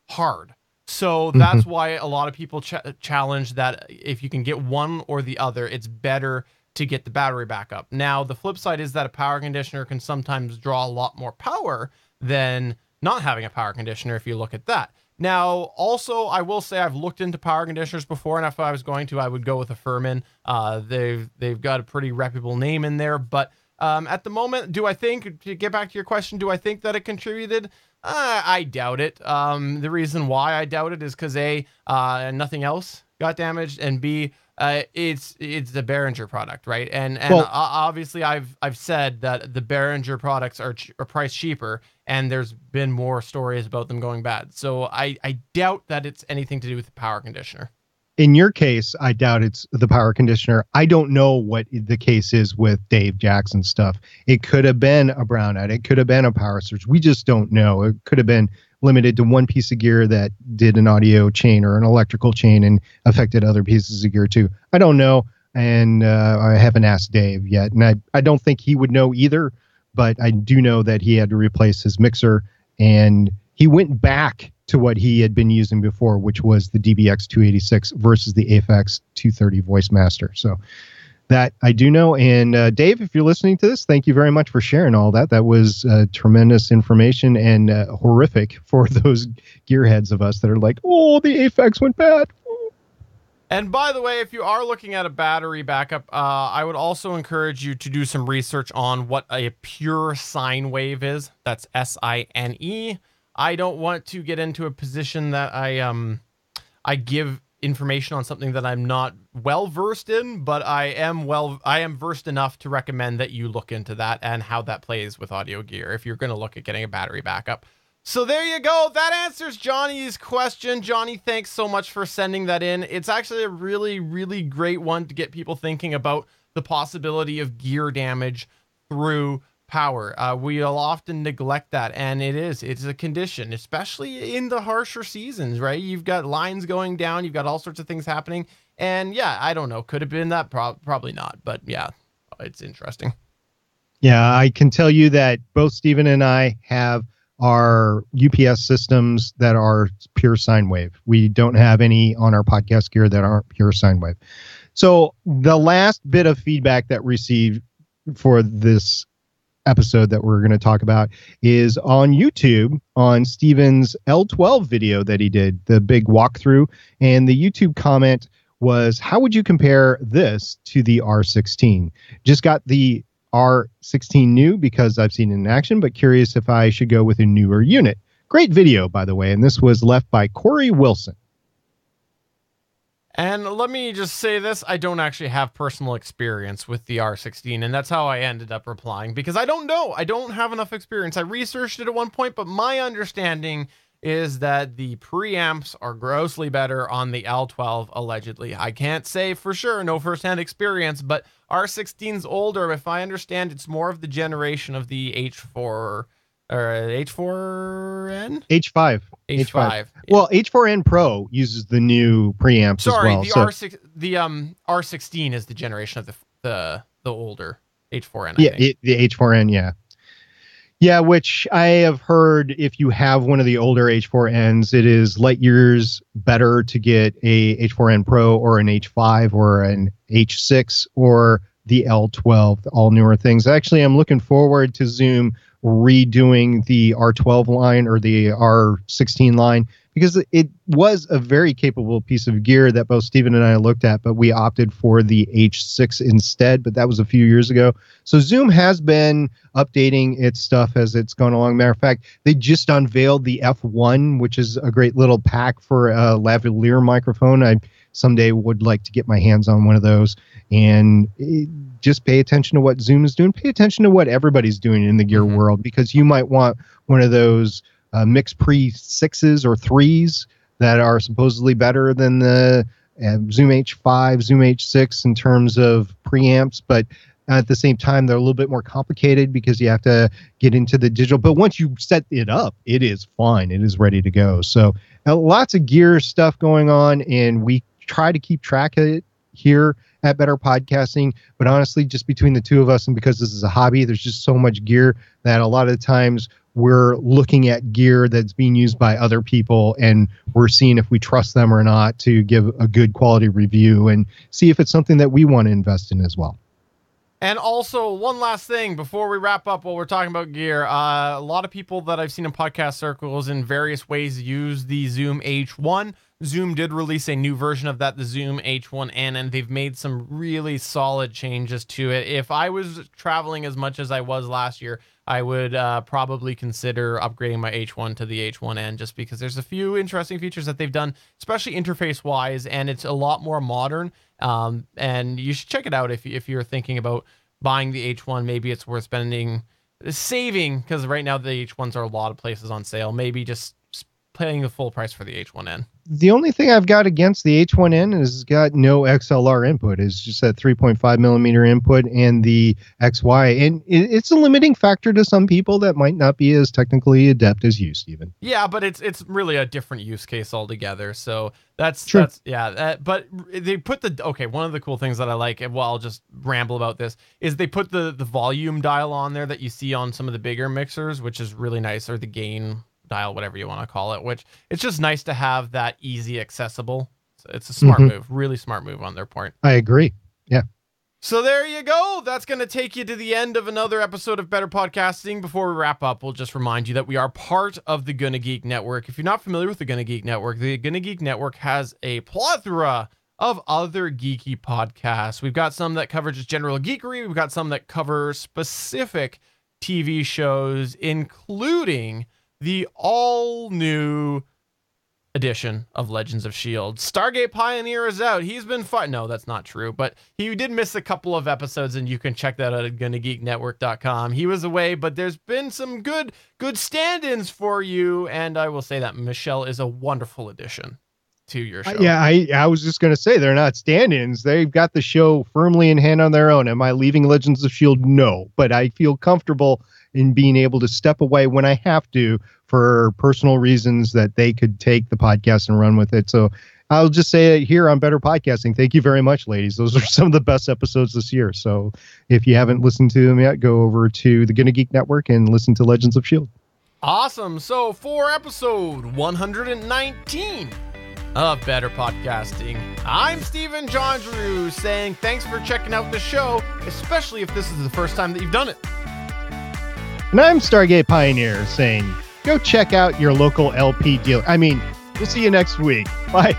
hard. So that's why a lot of people challenge that if you can get one or the other, it's better to get the battery backup. Now, the flip side is that a power conditioner can sometimes draw a lot more power than not having a power conditioner if you look at that. Now, also, I will say I've looked into power conditioners before, and if I was going to, I would go with a Furman. They've got a pretty reputable name in there, but at the moment, do I think, to get back to your question, do I think that it contributed? I doubt it. The reason why I doubt it is because A, nothing else got damaged, and B, it's the Behringer product, right? And well, obviously I've said that the Behringer products are priced cheaper, and there's been more stories about them going bad. So I doubt that it's anything to do with the power conditioner. In your case, I doubt it's the power conditioner. I don't know what the case is with Dave Jackson stuff. It could have been a brownout. It could have been a power surge. We just don't know. It could have been limited to one piece of gear that did an audio chain or an electrical chain and affected other pieces of gear too. I don't know. And I haven't asked Dave yet. And I don't think he would know either, but I do know that he had to replace his mixer, and he went back to what he had been using before, which was the DBX 286 versus the Aphex 230 Voice Master. So that I do know. And Dave, if you're listening to this, thank you very much for sharing all that. That was tremendous information, and horrific for those gearheads of us that are like, oh, the Aphex went bad. And by the way, if you are looking at a battery backup, I would also encourage you to do some research on what a pure sine wave is. That's SINE. I don't want to get into a position that I give information on something that I'm not well versed in, but I am versed enough to recommend that you look into that and how that plays with audio gear if you're going to look at getting a battery backup. So there you go. That answers Johnny's question. Johnny, thanks so much for sending that in. It's actually a really, really great one to get people thinking about the possibility of gear damage through power. We'll often neglect that, and it's a condition, especially in the harsher seasons, right? You've got lines going down, you've got all sorts of things happening, and yeah, I don't know, could have been that, probably not, but yeah, it's interesting. Yeah, I can tell you that both Stephen and I have our UPS systems that are pure sine wave. We don't have any on our podcast gear that aren't pure sine wave. So the last bit of feedback that received for this episode that we're going to talk about is on YouTube on Stephen's L12 video that he did, the big walkthrough. And the YouTube comment was, how would you compare this to the R16? Just got the R16 new because I've seen it in action, but curious if I should go with a newer unit. Great video, by the way. And this was left by Corey Wilson. And let me just say this, I don't actually have personal experience with the R16, and that's how I ended up replying, because I don't know. I don't have enough experience. I researched it at one point, but my understanding is that the preamps are grossly better on the L12, allegedly. I can't say for sure, no firsthand experience, but R16's older. If I understand, it's more of the generation of the H4... or H4N? H5. H5. Well, H4N Pro uses the new preamps as well. The R16 is the generation of the older H4N. The H4N, yeah. Yeah, which I have heard if you have one of the older H4Ns, it is light years better to get a H4N Pro or an H5 or an H6 or the L12, all newer things. Actually, I'm looking forward to Zoom redoing the R12 line or the R16 line, because it was a very capable piece of gear that both Stephen and I looked at, but we opted for the H6 instead, but that was a few years ago. So Zoom has been updating its stuff as it's gone along. Matter of fact, they just unveiled the F1, which is a great little pack for a lavalier microphone. I someday would like to get my hands on one of those, and just pay attention to what Zoom is doing. Pay attention to what everybody's doing in the gear world, because you might want one of those mixed pre 6s or 3s that are supposedly better than the Zoom H5, Zoom H6 in terms of preamps, but at the same time, they're a little bit more complicated because you have to get into the digital. But once you set it up, it is fine. It is ready to go. So lots of gear stuff going on, and we try to keep track of it here at Better Podcasting. But honestly, just between the two of us, and because this is a hobby, there's just so much gear that a lot of the times we're looking at gear that's being used by other people, and we're seeing if we trust them or not to give a good quality review and see if it's something that we want to invest in as well. And also, one last thing before we wrap up while we're talking about gear. A lot of people that I've seen in podcast circles in various ways use the Zoom H1. Zoom did release a new version of that, the Zoom H1N, and they've made some really solid changes to it. If I was traveling as much as I was last year, I would probably consider upgrading my H1 to the H1N, just because there's a few interesting features that they've done, especially interface-wise, and it's a lot more modern. And you should check it out if you're thinking about buying the H1. Maybe it's worth saving, because right now the H1s are a lot of places on sale. Maybe just paying the full price for the H1N. The only thing I've got against the H1N is it's got no XLR input. It's just that 3.5 millimeter input and the XY. And it's a limiting factor to some people that might not be as technically adept as you, Stephen. Yeah, but it's really a different use case altogether. So but they put one of the cool things that I like, and I'll just ramble about this, is they put the volume dial on there that you see on some of the bigger mixers, which is really nice, or the gain dial, whatever you want to call it, which it's just nice to have that easy accessible. So it's a smart move, really smart move on their part. I agree. Yeah. So there you go. That's going to take you to the end of another episode of Better Podcasting. Before we wrap up, we'll just remind you that we are part of the Gonna Geek Network. If you're not familiar with the Gonna Geek Network, the Gonna Geek Network has a plethora of other geeky podcasts. We've got some that cover just general geekery. We've got some that cover specific TV shows, including the all-new edition of Legends of S.H.I.E.L.D. Stargate Pioneer is out. He's been fun. No, that's not true, but he did miss a couple of episodes, and you can check that out at GonnaGeekNetwork.com. He was away, but there's been some good stand-ins for you, and I will say that Michelle is a wonderful addition to your show. I was just going to say, they're not stand-ins. They've got the show firmly in hand on their own. Am I leaving Legends of S.H.I.E.L.D.? No, but I feel comfortable in being able to step away when I have to for personal reasons that they could take the podcast and run with it. So I'll just say it here on Better Podcasting. Thank you very much, ladies. Those are some of the best episodes this year. So if you haven't listened to them yet, go over to the Gonna Geek Network and listen to Legends of S.H.I.E.L.D. Awesome. So for episode 119 of Better Podcasting, I'm Stephen John Drew saying thanks for checking out the show, especially if this is the first time that you've done it. And I'm Stargate Pioneer saying, go check out your local LP dealer. I mean, we'll see you next week. Bye.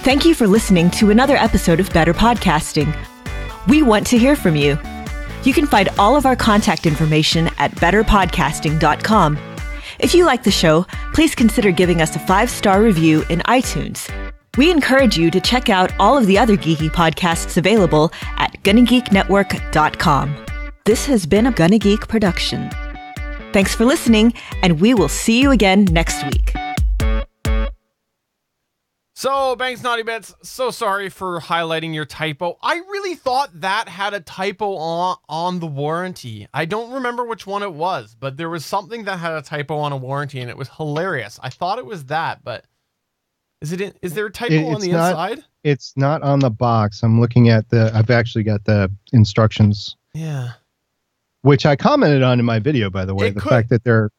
Thank you for listening to another episode of Better Podcasting. We want to hear from you. You can find all of our contact information at betterpodcasting.com. If you like the show, please consider giving us a 5-star review in iTunes. We encourage you to check out all of the other geeky podcasts available at GonnaGeekNetwork.com. This has been a Gonna Geek production. Thanks for listening, and we will see you again next week. So, Banks Naughty Bits, so sorry for highlighting your typo. I really thought that had a typo on the warranty. I don't remember which one it was, but there was something that had a typo on a warranty, and it was hilarious. I thought it was that, but is there a typo on the inside? It's not on the box. I'm looking at I've actually got the instructions. Yeah. Which I commented on in my video, by the way. Fact that they're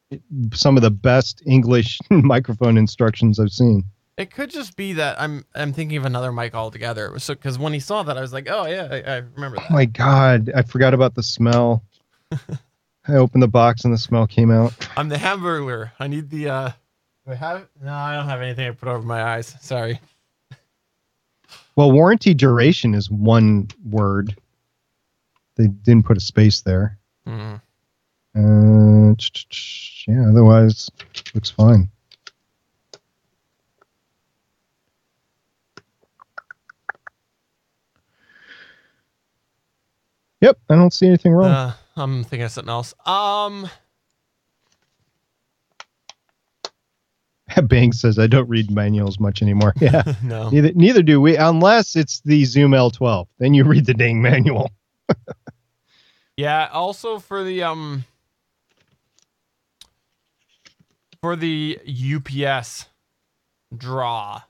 some of the best English microphone instructions I've seen. It could just be that I'm thinking of another mic altogether. So, because when he saw that, I was like, oh yeah, I remember that. Oh my God, I forgot about the smell. I opened the box and the smell came out. I'm the Hamburglar. I need the. Do I have it? No, I don't have anything I put over my eyes. Sorry. Well, warranty duration is one word. They didn't put a space there. Mm. Yeah. Otherwise, looks fine. Yep, I don't see anything wrong. I'm thinking of something else. Banks says, I don't read manuals much anymore. Yeah, no. Neither do we, unless it's the Zoom L12. Then you read the dang manual. Yeah, also for the UPS draw,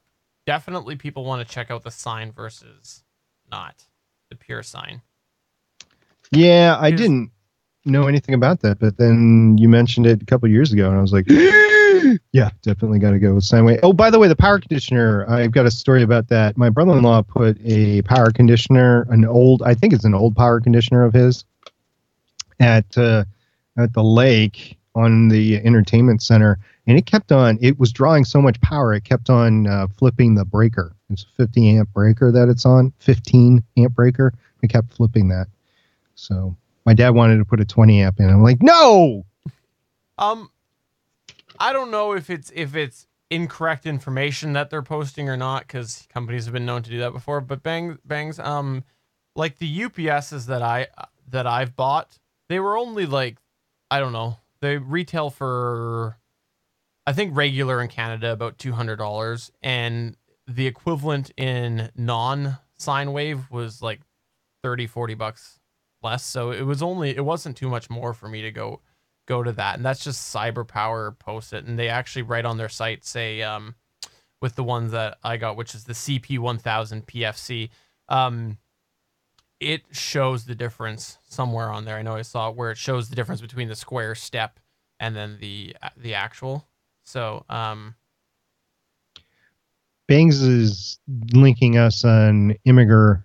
definitely people want to check out the sign versus not the pure sign. Yeah, I didn't know anything about that, but then you mentioned it a couple of years ago, and I was like, yeah, definitely got to go with Steinway. Oh, by the way, the power conditioner, I've got a story about that. My brother-in-law put a power conditioner, I think it's an old power conditioner of his, at the lake on the entertainment center, and it was drawing so much power, it kept on flipping the breaker. It's a 50 amp breaker that it's on, 15 amp breaker. It kept flipping that. So my dad wanted to put a 20 amp in. I'm like, no. I don't know if it's incorrect information that they're posting or not, because companies have been known to do that before. But bangs, like the UPSs that I've bought, they were only like, I don't know, they retail for, I think regular in Canada about $200, and the equivalent in non-sine wave was like $30-$40 less. So it wasn't too much more for me to go to that. And that's just CyberPower post it, and they actually write on their site, say with the ones that I got, which is the CP1000 PFC, it shows the difference somewhere on there. I know I saw it where it shows the difference between the square step and then the actual. So Bangs is linking us on Imgur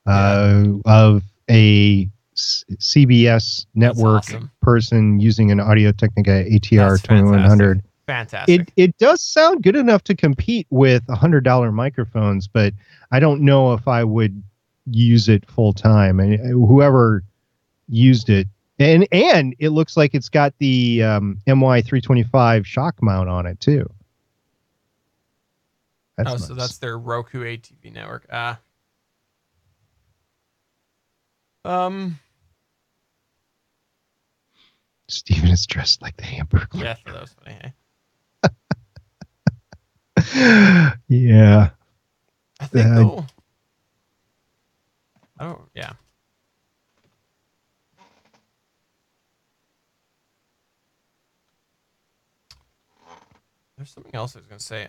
of a CBS network person using an Audio-Technica ATR 2100. Fantastic. It does sound good enough to compete with $100 microphones, but I don't know if I would use it full time, and whoever used it, and it looks like it's got the MY325 shock mount on it too. That's nice. So that's their Roku ATV network. Steven is dressed like the Hamburglar. Yeah, that was funny. Hey? Yeah. I think though. Oh yeah. There's something else I was gonna say.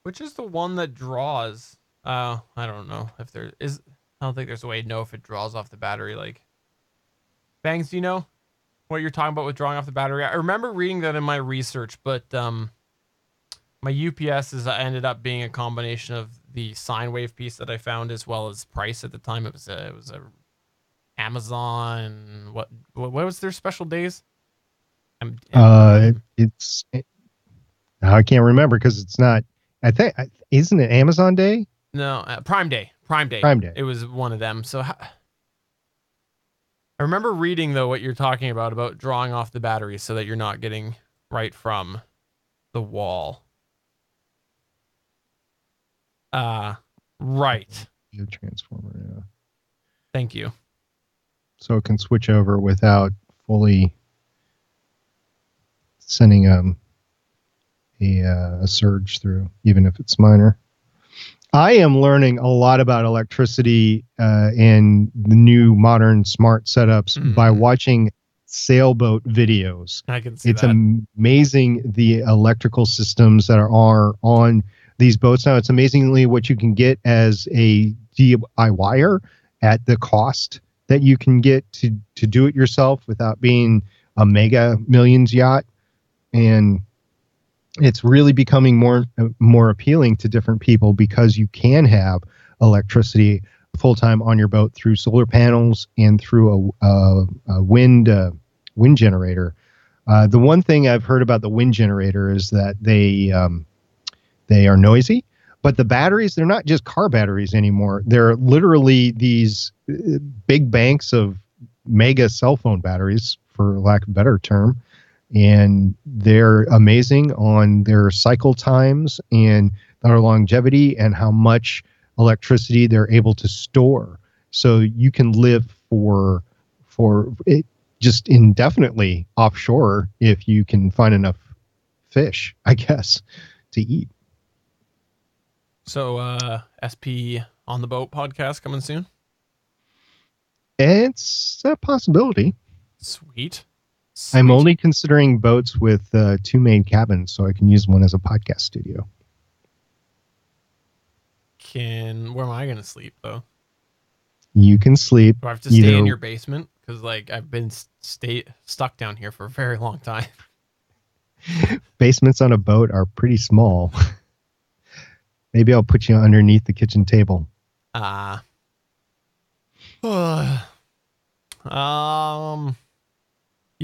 Which is the one that draws? I don't know if there is. I don't think there's a way to know if it draws off the battery. Like, Bangs, do you know what you're talking about with drawing off the battery? I remember reading that in my research, but my UPS ended up being a combination of the sine wave piece that I found as well as price at the time. It was a Amazon. What was their special days? I can't remember because it's not. I think isn't it Amazon Day? No, Prime Day. Prime Day. It was one of them. So I remember reading though what you're talking about drawing off the battery so that you're not getting right from the wall. Right. The transformer. Yeah. Thank you. So it can switch over without fully sending a surge through, even if it's minor. I am learning a lot about electricity and the new modern smart setups by watching sailboat videos. I can see it's that. Amazing the electrical systems that are on these boats now. It's amazingly what you can get as a DIYer at the cost that you can get to do it yourself without being a mega millions yacht. And it's really becoming more appealing to different people because you can have electricity full-time on your boat through solar panels and through a wind generator. The one thing I've heard about the wind generator is that they are noisy, but the batteries, they're not just car batteries anymore. They're literally these big banks of mega cell phone batteries, for lack of a better term. And they're amazing on their cycle times and their longevity and how much electricity they're able to store. So you can live for it just indefinitely offshore if you can find enough fish, I guess, to eat. So SP on the Boat podcast coming soon? It's a possibility. Sweet. I'm only considering boats with 2 main cabins, so I can use one as a podcast studio. Where am I going to sleep, though? You can sleep. Do I have to stay in your basement? Because, like, I've been stuck down here for a very long time. Basements on a boat are pretty small. Maybe I'll put you underneath the kitchen table. You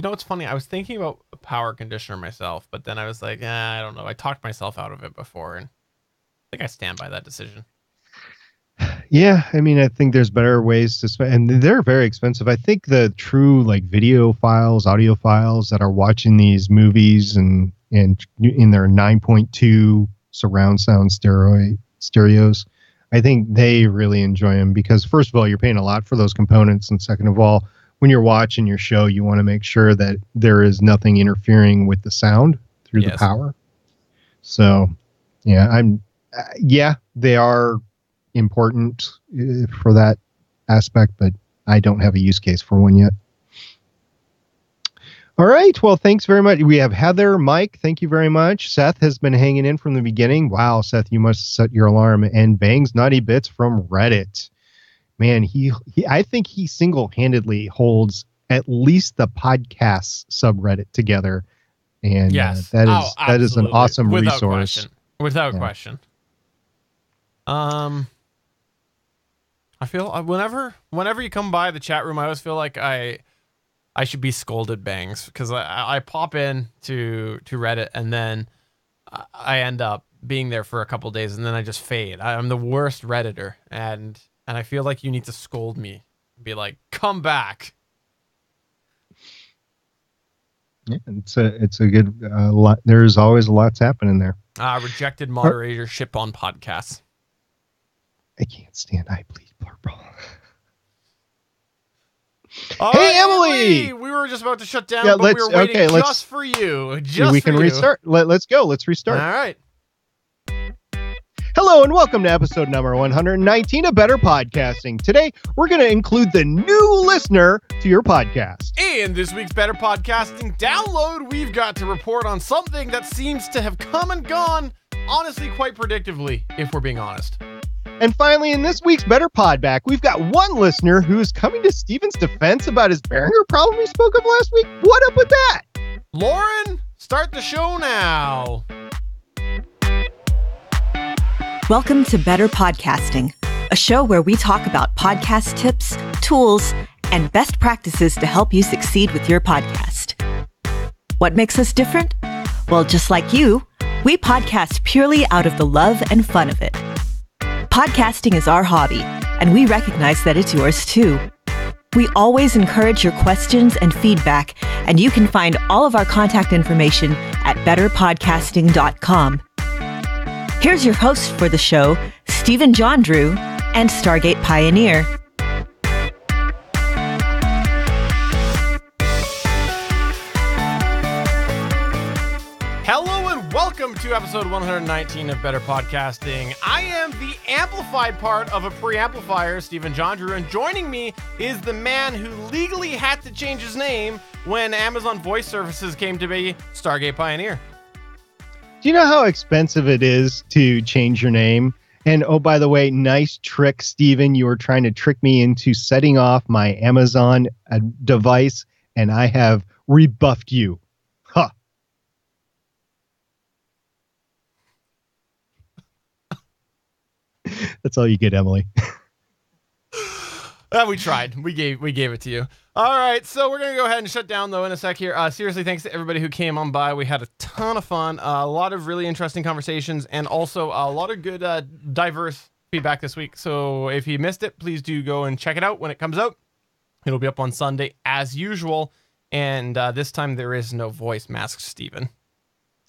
know what's funny? I was thinking about a power conditioner myself, but then I was like, I don't know. I talked myself out of it before, and I think I stand by that decision. Yeah, I mean, I think there's better ways to spend, and they're very expensive. I think the true like video files, audio files that are watching these movies and in their 9.2 surround sound stereos, I think they really enjoy them because first of all, you're paying a lot for those components, and second of all, when you're watching your show, you want to make sure that there is nothing interfering with the sound through the power. So, yeah, they are important for that aspect, but I don't have a use case for one yet. All right. Well, thanks very much. We have Heather, Mike. Thank you very much. Seth has been hanging in from the beginning. Wow, Seth, you must set your alarm. And Bangs Naughty Bits from Reddit. Man, I think he single-handedly holds at least the podcast subreddit together. And yes. that is an awesome resource. Without question. I feel whenever you come by the chat room, I always feel like I should be scolded, Bangs, because I pop in to Reddit and then I end up being there for a couple days and then I just fade. I'm the worst Redditor, and I feel like you need to scold me. Be like, come back. Yeah, it's a good lot. There's always lots happening there. Rejected moderatorship on podcasts. I can't stand I Bleed Purple. All Hey, right, Emily! We were just about to shut down, Yeah, but we were waiting let's- just for you. We can restart. Let's go. Let's restart. All right. Hello and welcome to episode number 119 of Better Podcasting. Today, we're going to include the new listener to your podcast. In this week's Better Podcasting download, we've got to report on something that seems to have come and gone, honestly, quite predictably, if we're being honest. And finally, in this week's Better Podback, we've got one listener who is coming to Steven's defense about his Behringer problem he spoke of last week. What up with that? Lauren, start the show now. Welcome to Better Podcasting, a show where we talk about podcast tips, tools, and best practices to help you succeed with your podcast. What makes us different? Well, just like you, we podcast purely out of the love and fun of it. Podcasting is our hobby, and we recognize that it's yours too. We always encourage your questions and feedback, and you can find all of our contact information at betterpodcasting.com. Here's your host for the show, Stephen John Drew and Stargate Pioneer. Hello and welcome to episode 119 of Better Podcasting. I am the amplified part of a preamplifier, Stephen John Drew, and joining me is the man who legally had to change his name when Amazon Voice Services came to be, Stargate Pioneer. Do you know how expensive it is to change your name? And oh, by the way, nice trick, Steven. You were trying to trick me into setting off my Amazon device, and I have rebuffed you. Huh. That's all you get, Emily. We tried. We gave it to you. All right, so we're going to go ahead and shut down, though, in a sec here. Seriously, thanks to everybody who came on by. We had a ton of fun, a lot of really interesting conversations, and also a lot of good, diverse feedback this week. So if you missed it, please do go and check it out when it comes out. It'll be up on Sunday, as usual, and this time there is no voice mask, Steven.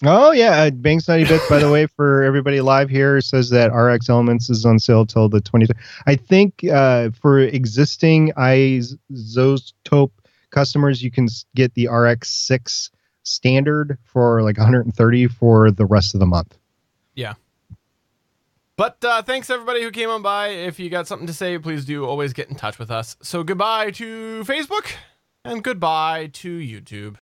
Oh, yeah. Banks 90 Bits, by the way, for everybody live here, says that RX Elements is on sale till the 23rd. I think for existing iZotope customers, you can get the RX 6 standard for like $130 for the rest of the month. Yeah. But thanks, everybody who came on by. If you got something to say, please do always get in touch with us. So goodbye to Facebook and goodbye to YouTube.